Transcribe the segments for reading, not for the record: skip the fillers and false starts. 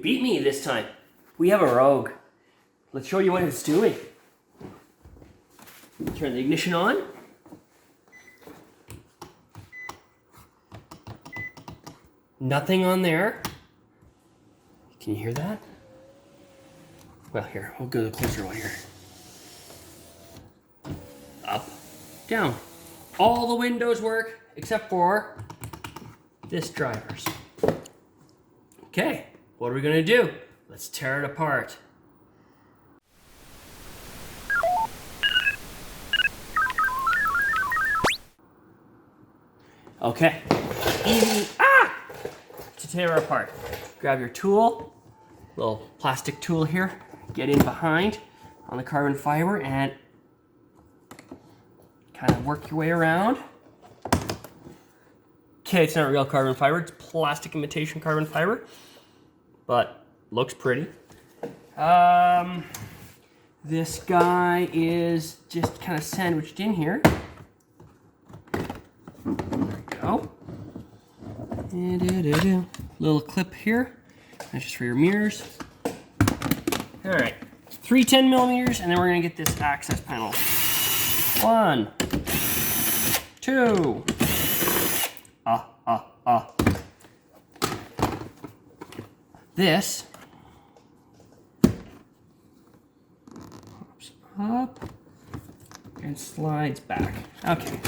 beat me this time. We have a Rogue. Let's show you what it's doing. Turn the ignition on. Nothing on there. Can you hear that? Well, here, we'll go closer one here. Up, down. All the windows work except for this driver's. Okay, what are we gonna do? Let's tear it apart. Okay, easy to tear apart. Grab your tool, little plastic tool here, get in behind on the carbon fiber and kind of work your way around. Okay, it's not real carbon fiber, it's plastic imitation carbon fiber, but looks pretty. This guy is just kind of sandwiched in here. There we go. Little clip here. That's just for your mirrors. All right, 3 10mm, and then we're gonna get this access panel. 1, 2. This pops up and slides back. Okay.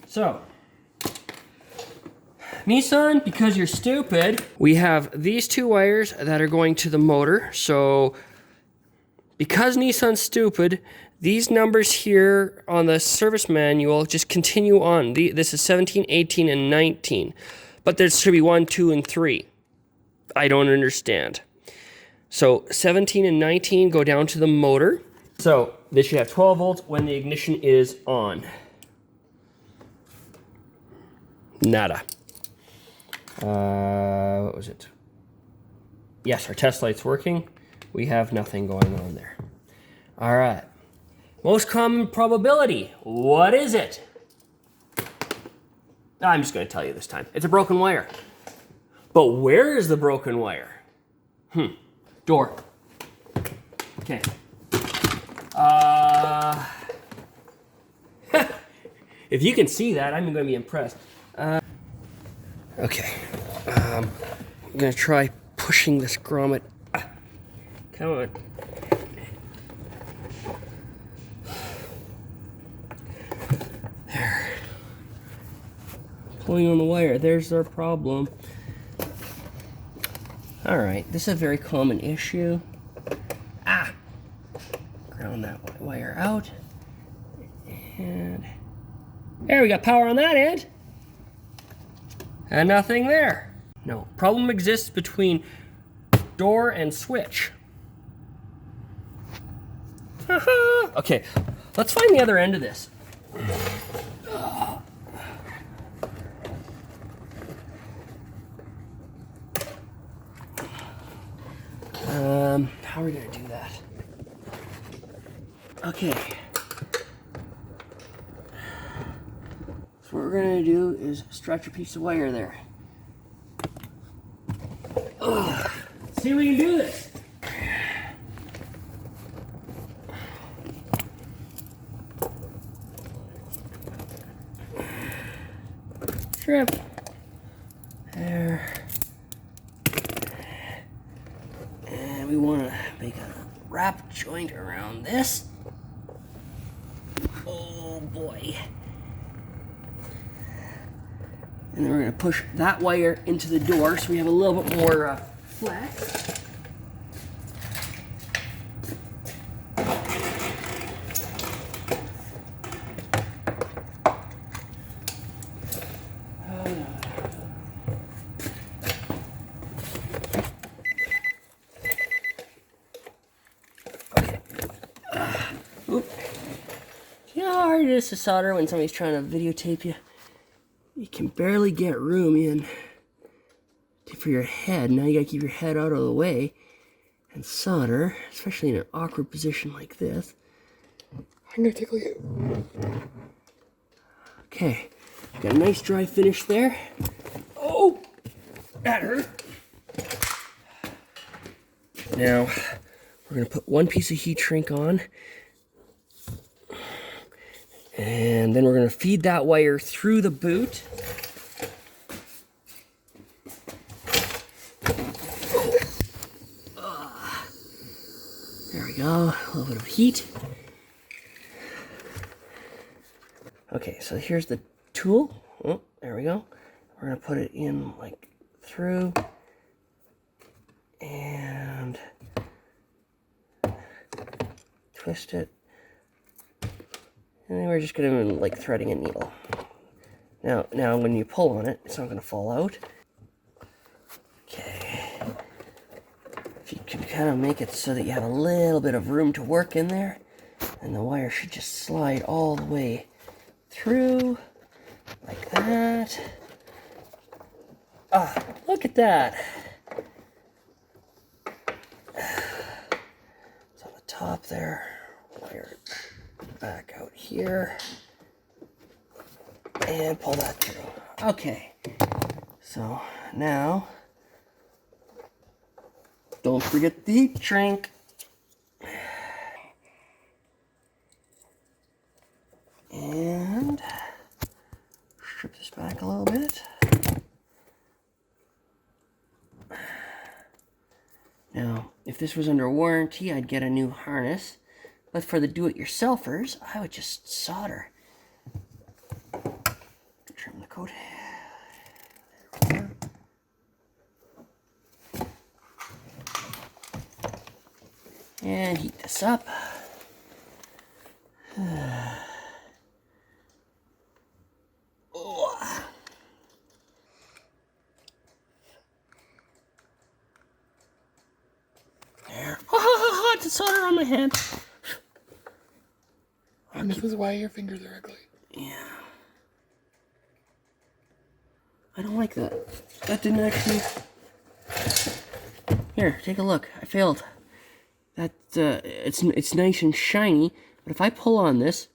So, Nissan, because you're stupid, we have these 2 wires that are going to the motor. So, because Nissan's stupid, these numbers here on the service manual just continue on. This is 17, 18, and 19. But there should be 1, 2, and 3. I don't understand. So 17 and 19 go down to the motor. So this should have 12 volts when the ignition is on. Nada. What was it? Yes, our test light's working. We have nothing going on there. All right. Most common probability. What is it? I'm just going to tell you this time. It's a broken wire. But where is the broken wire? Door. Okay. If you can see that, I'm going to be impressed. Okay. I'm going to try pushing this grommet. Come on. There. Pulling on the wire. There's our problem. All right, this is a very common issue. Ground that wire out. And there, we got power on that end. And nothing there. No, problem exists between door and switch. Okay, let's find the other end of this. How are we gonna do that? Okay. So what we're gonna do is stretch a piece of wire there. Let's see if we can do this. Strip. There. And we want to make a wrap joint around this. Oh boy. And then we're going to push that wire into the door so we have a little bit more flex. You know how hard it is to solder when somebody's trying to videotape you? You can barely get room in for your head. Now you gotta keep your head out of the way and solder, especially in an awkward position like this. I'm gonna tickle you. Okay, got a nice dry finish there. Oh, that hurt. Now, we're going to put one piece of heat shrink on. And then we're going to feed that wire through the boot. There we go, a little bit of heat. Okay, so here's the tool. Oh, there we go. We're going to put it in like through. And twist it. And then we're just going to like threading a needle. Now when you pull on it, it's not going to fall out. Okay. If you can kind of make it so that you have a little bit of room to work in there, and the wire should just slide all the way through like that. Ah, look at that. It's on the top there. Wire back out here and pull that through. Okay, so now don't forget the heat shrink. And strip this back a little bit. Now, if this was under warranty, I'd get a new harness. But for the do-it-yourselfers, I would just solder. Trim the coat. There we go. And heat this up. There. Oh, it's solder on my hand. And this is why your fingers are ugly. Yeah. I don't like that. That didn't actually... Here, take a look. I failed. That, it's nice and shiny, but if I pull on this,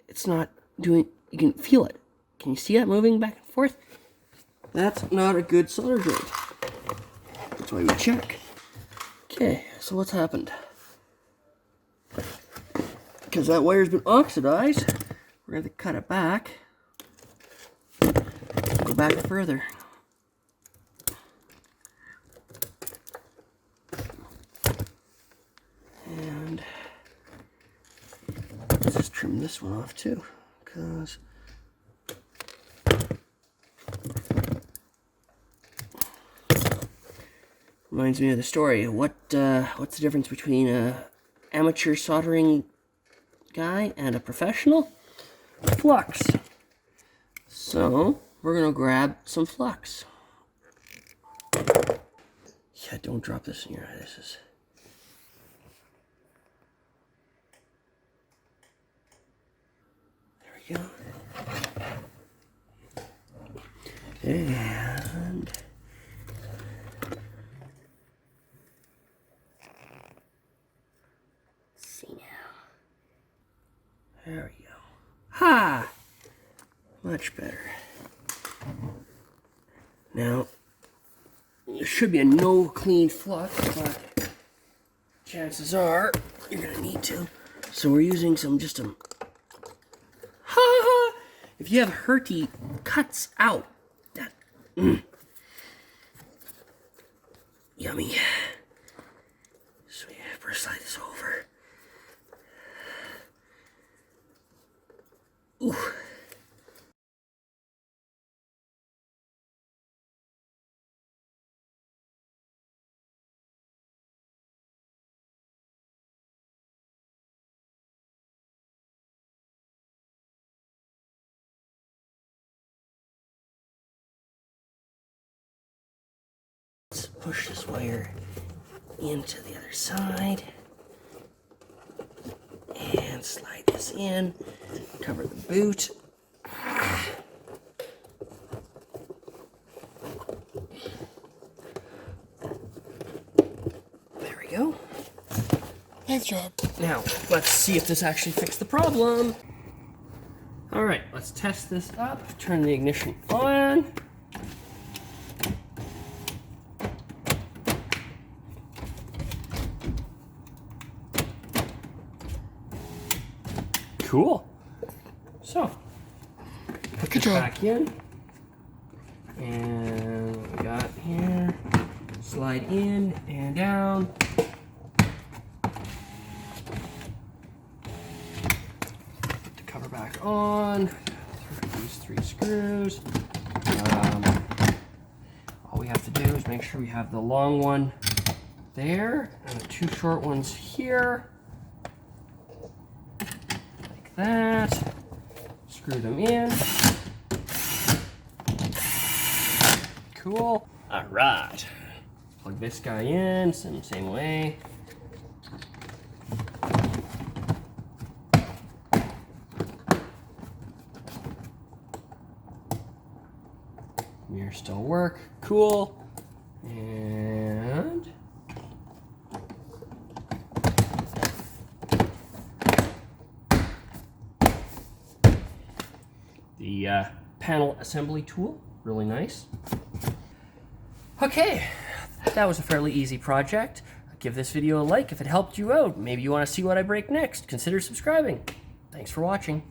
it's not doing... You can feel it. Can you see that moving back and forth? That's not a good solder joint. That's why we check. Okay, so what's happened? Because that wire's been oxidized, we're going to cut it back. Go back further. And let's just trim this one off too, because reminds me of the story. What's the difference between a amateur soldering guy and a professional? Flux. So we're gonna grab some flux. Yeah, don't drop this in your eye. This is... There we go. And see now. There we go. Ha! Much better. Now, there should be a no clean flux, but chances are you're gonna need to. So we're using some ha! If you have hurty cuts out, that yummy. So we first slide this over. Ooh. Let's push this wire into the other side and slide this in, cover the boot. There we go. Nice job. Now, let's see if this actually fixed the problem. All right, let's test this up. Turn the ignition on. Cool. So, put Good this job. back in. And what we got here, slide in and down. Put the cover back on. These 3 screws. All we have to do is make sure we have the long one there and the 2 short ones here. Like that. Screw them in. Cool. All right. Plug this guy in, same way. Mirrors still work. Cool. And the panel assembly tool, really nice. Okay, that was a fairly easy project. Give this video a like if it helped you out. Maybe you want to see what I break next. Consider subscribing. Thanks for watching.